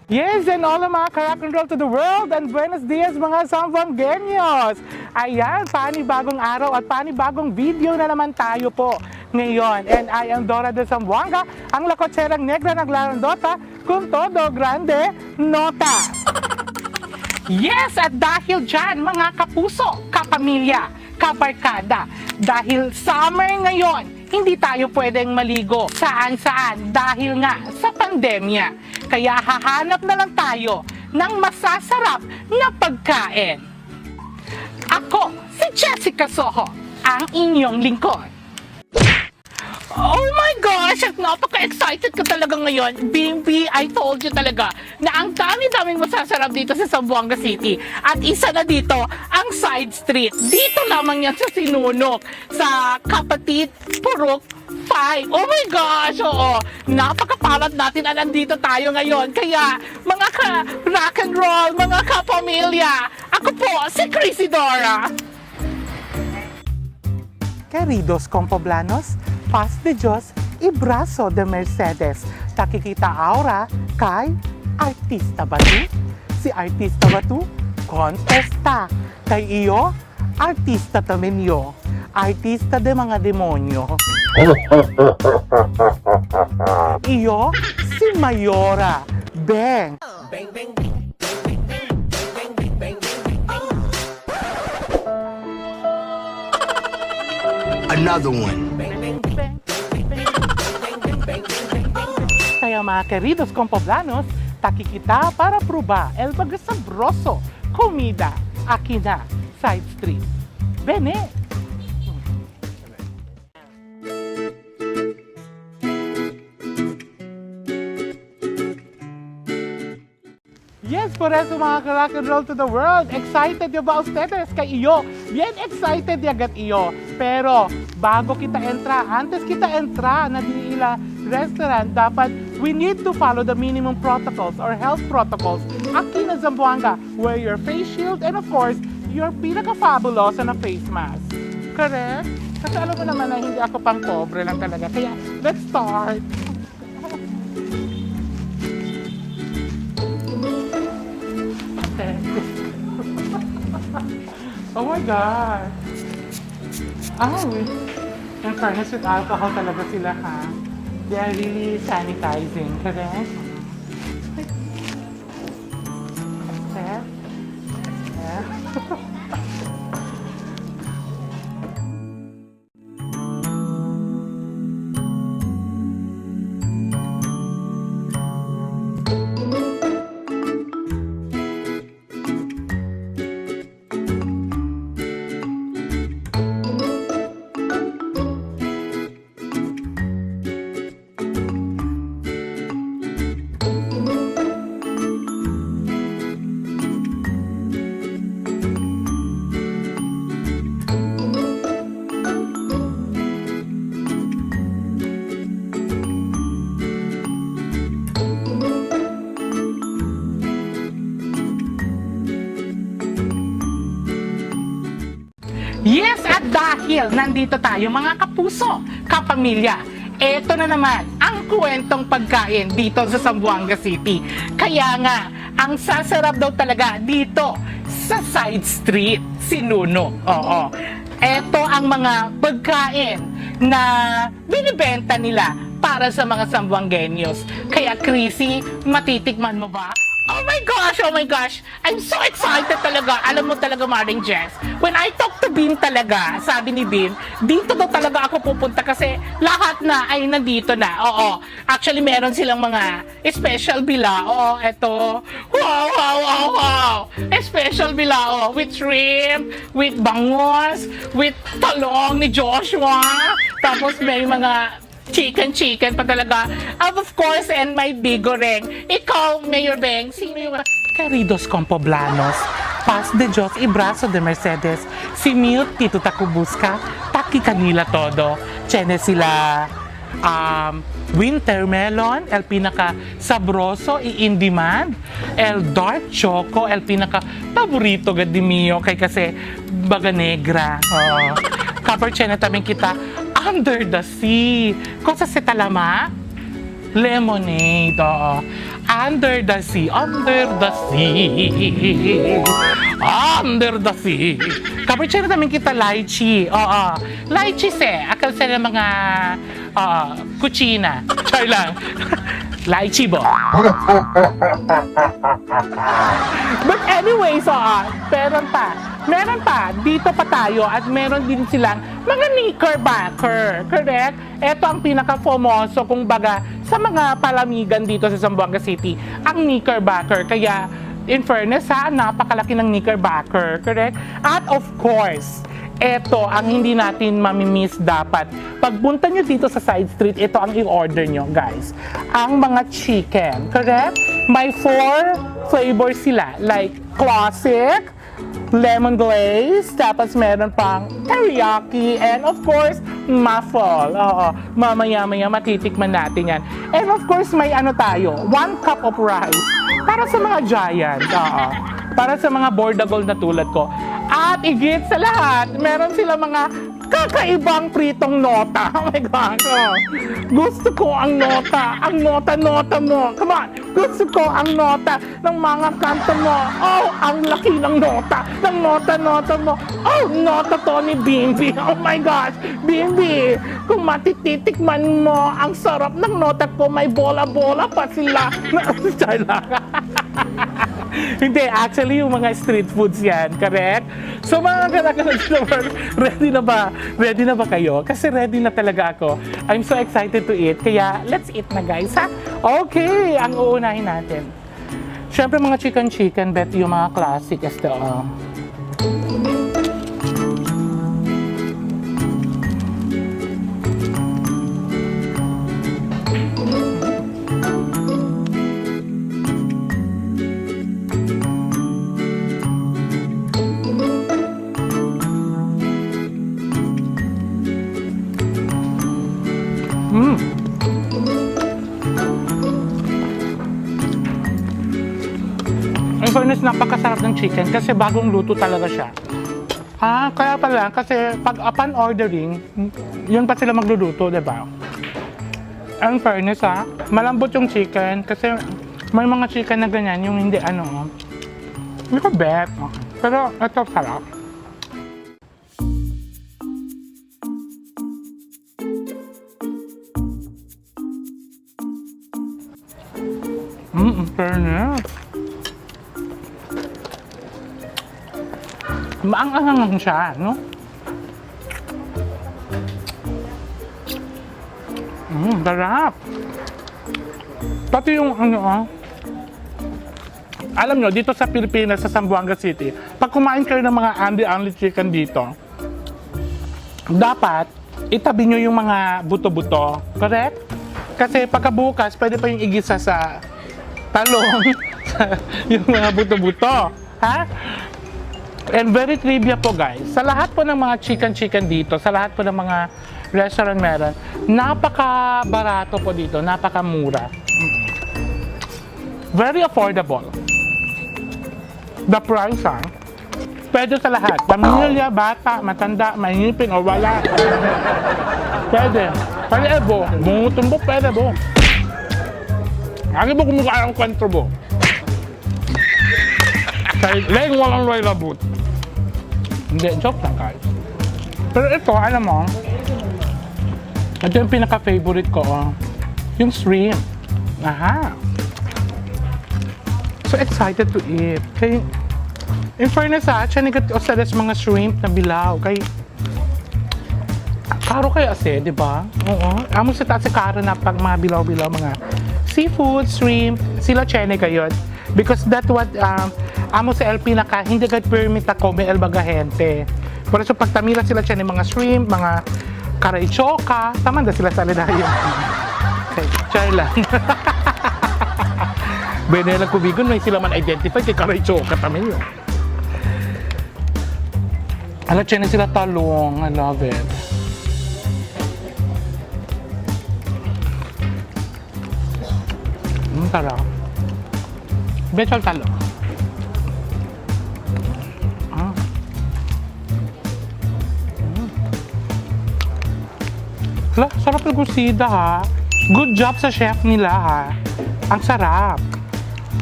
Yes, and all of mga karak and roll to the world and buenos dias mga Sambuangueños! Ayan, panibagong araw at panibagong video na naman tayo po ngayon. And I am Dora de Zamboanga, ang lakotserang negra naglarandota kung todo grande nota. Yes, at dahil dyan mga kapuso, kapamilya, kabarkada, dahil summer ngayon, hindi tayo pwedeng maligo saan-saan dahil nga sa pandemya. Kaya hahanap na lang tayo ng masasarap na pagkain. Ako, si Jessica Soho, ang inyong lingkod. Oh my gosh! At napaka-excited ka talaga ngayon. Bimbi, I told you talaga na ang dami-daming masasarap dito sa Zamboanga City. At isa na dito, ang side street. Dito lamang yan sa Sinunok, sa Kapatid Purok 5. Oh my gosh! Oo, napakapalad natin at nandito tayo ngayon. Kaya, mga ka-rock and roll, mga kapamilya, ako po, si Crazy Dora. Queridos compoblanos, paz de Diyos y brazo de Mercedes. Takikita aura kay Artista ba tu? Si Artista ba tu? Contesta. Kay iyo, artista tamen yo. Artista de mga demonyo. Iyo, si Mayora. Beng. Bang bang. Another one. Kaya mga queridos compoblanos, takikita para probar el sabroso comida aquí na side street. Bene! Yes, por eso mga ka-rock and roll to the world, excited yo ba ustedes kay iyo? Bien excited yagat iyo. Pero bago kita entra, antes kita entra na diila restaurant, dapat we need to follow the minimum protocols or health protocols. Aquí na Zamboanga, wear your face shield and of course, your pinaka-fabulous na face mask. Correct? Kasi alam mo naman na hindi ako pang pobre lang talaga. Kaya let's start. Oh my God! Oh, in fairness with alcohol talaga sila ha. They are really sanitizing, correct? Yeah. Yeah. Yes, at dahil nandito tayo mga kapuso, kapamilya, eto na naman ang kwentong pagkain dito sa Zamboanga City. Kaya nga, ang sasarap daw talaga dito sa side street, Sinunok. Oo. Eto ang mga pagkain na binibenta nila para sa mga Zamboangueños. Kaya Chrissy, matitikman mo ba? Oh my gosh, oh my gosh. I'm so excited talaga. Alam mo talaga, Maring Jess, when I talk to Bean talaga, sabi ni Bean, dito daw talaga ako pupunta kasi lahat na ay nandito na. Oo. Actually, meron silang mga special bilao. Eto. Wow, wow, wow, wow. Special bilao with shrimp, with bangos, with talong ni Joshua. Tapos may mga chicken pa talaga. Of course, and my bigoreng. Ikaw, Mayor Beng, sino yung... Queridos compoblanos, paz de Diyos y brazo de Mercedes, si Mute, Tito Takubuska, taki kanila todo. Tiene sila winter melon, el pinaka sabroso y in demand, el dark choco, el pinaka paborito gadi mio, kay kasi baga negra. Kaparche na tamin kita, under the sea. Cosa se talama? Lemonade, oo. Under the sea, under the sea, under the sea. Kapag namin kita lychee. Oo. Lychee akal sa mga kutsina. Char lang. Lychee bo. But anyways, meron pa, dito pa tayo at meron din silang mga knickerbacker, correct? Ito ang pinaka-famoso kung baga sa mga palamigan dito sa Zamboanga City, ang knickerbacker. Kaya, in fairness napakalaki ng knickerbacker, correct? At of course, ito ang hindi natin mamimiss dapat. Pagpunta nyo dito sa side street, ito ang i-order nyo, guys. Ang mga chicken, correct? May 4 flavors sila, like classic, lemon glaze, tapos meron pang teriyaki, and of course, muffle. Oo, mamaya-maya matitikman natin yan. And of course, may tayo, 1 cup of rice para sa mga giant. Oo, para sa mga boardable na tulad ko. At igit sa lahat, meron sila mga kakaibang pritong nota. Oh my gosh. Oh. Gusto ko ang nota. Ang nota-nota mo. Come on. Gusto ko ang nota ng mga kanta mo. Oh, ang laki ng nota. Ng nota-nota mo. Oh, nota to ni Bimbi. Oh my gosh. Bimbi, kung matititikman mo ang sarap ng nota ko, may bola-bola pa sila. Hindi, actually yung mga street foods yan, correct? So mga kanakalag, ready na ba? Ready na ba kayo? Kasi ready na talaga ako. I'm so excited to eat. Kaya let's eat na guys, ha? Okay, ang uunahin natin. Siyempre mga chicken, bet yung mga classic as the In fairness, napakasarap ng chicken kasi bagong luto talaga siya. Kaya pala, kasi pag upon ordering, yun pa sila magluluto, diba? In fairness malambot yung chicken kasi may mga chicken na ganyan, yung hindi hindi ko bet. Pero ito sarap. In fairness. Maangang siya, no? Sarap. Pati yung alam nyo, dito sa Pilipinas, sa Zamboanga City, pag kumain kayo ng mga Andy chicken dito, dapat itabi nyo yung mga buto-buto, correct? Kasi pagkabukas, pwede pa yung igisa sa talong, yung mga buto-buto, ha? And very trivia po guys, sa lahat po ng mga chicken dito, sa lahat po ng mga restaurant meron, napaka-barato po dito, napaka-mura. Very affordable. The price pwede sa lahat. Pamilya, bata, matanda, mainipin o wala. Pwede. Pwede po. Bumutumbo, pwede po. Lagi po kumukha ang kwentro po. Leng walang loy labut. Hindi, joke lang guys. Pero ito, alam mo, ito yung pinaka-favorite ko, yung shrimp. So excited to eat. Kay, in fairness chanigat o sa mga shrimp na bilaw. Kay, karo kayo ase, di ba? Oo. Amo sa taas karo na pag mga bilaw-bilaw, mga seafood, shrimp, sila chene kayo. Because that's what, amo sa LP na hindi ka permit ako may elbaga gente. Por eso pag tamila sila siya ng mga shrimp, mga karaychoka, tama na sila sa alidayo. Okay, char lang. Benelang kubigon, may sila man identify kay karaychoka tamin yun. Alam siya na sila talong, I love it. Sarap. Bechol talong. Sarap ng gusida ha. Good job sa chef nila ha. Ang sarap.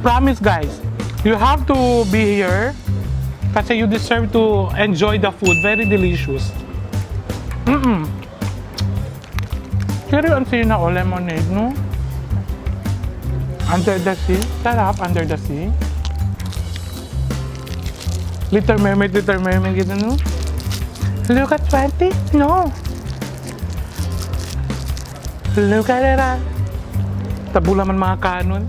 Promise guys, you have to be here kasi you deserve to enjoy the food. Very delicious. Cherry on sa'yo na lemonade, no? Under the sea. Sarap, under the sea. Little Mermaid, gito, no? Look at 20? No. Look at it, ah. Tabula man mga kanon.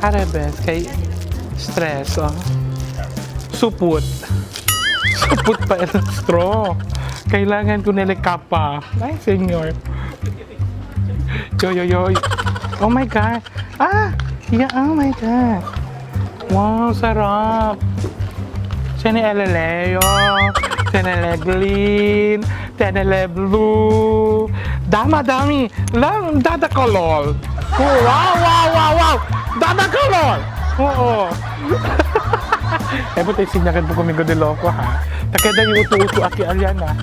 Arebes, kay stress, oh. Supot. Supot pa ito straw. Kailangan ko nilikap pa. Ay, senyor. Yo. Oh my God. Ah! Yeah, oh my God. Wow, sarap. Sineleleo. Sineleglin. Sineleblue. Dami. Lang, dadakolol. Oh, wow. Dadakolol. Oo. Eh, buti sinyakin po kumigo de loko, ha? Takeda yung utu-utu aki aliana.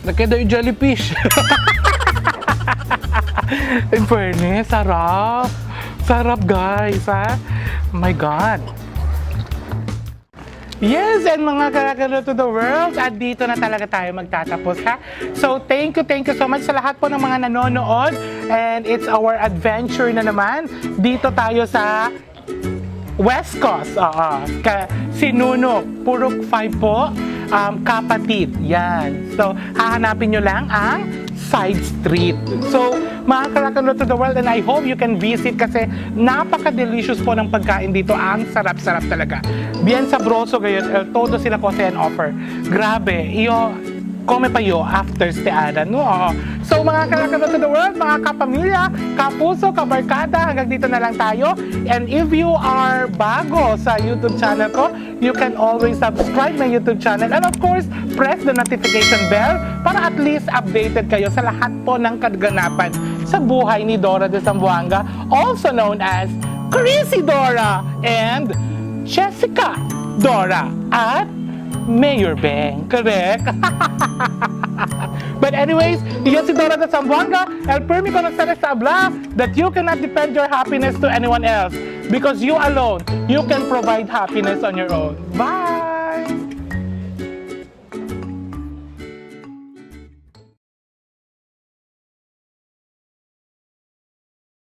Nakita yung jellyfish. In fairness, sarap. Sarap guys, ha? My God. Yes, and mga karakalo to the world, at dito na talaga tayo magtatapos, ha? So, thank you so much sa lahat po ng mga nanonood. And it's our adventure na naman. Dito tayo sa West Coast. Sinuno, Purok 5 po. Kapatid. Yan. So, hahanapin nyo lang ang side street. So, mga karakalo to the world, and I hope you can visit kasi napaka-delicious po ng pagkain dito. Ang sarap-sarap talaga. Bien sabroso gayon. Todo sila ko sa offer. Grabe. Iyo, come pa yo after steada, no? So, mga karakalo to the world, mga kapamilya, kapuso, kabarkada, hanggang dito na lang tayo. And if you are bago sa YouTube channel ko, you can always subscribe my YouTube channel. And of course, press the notification bell para at least updated kayo sa lahat po ng kaganapan sa buhay ni Dora de Zamboanga, also known as Crazy Dora and Jessica Dora at Mayor Beng. Correct? But anyways, yo si Dora de Zamboanga, el permi ko nagsabi sa abla that you cannot depend your happiness to anyone else because you alone, you can provide happiness on your own. Bye!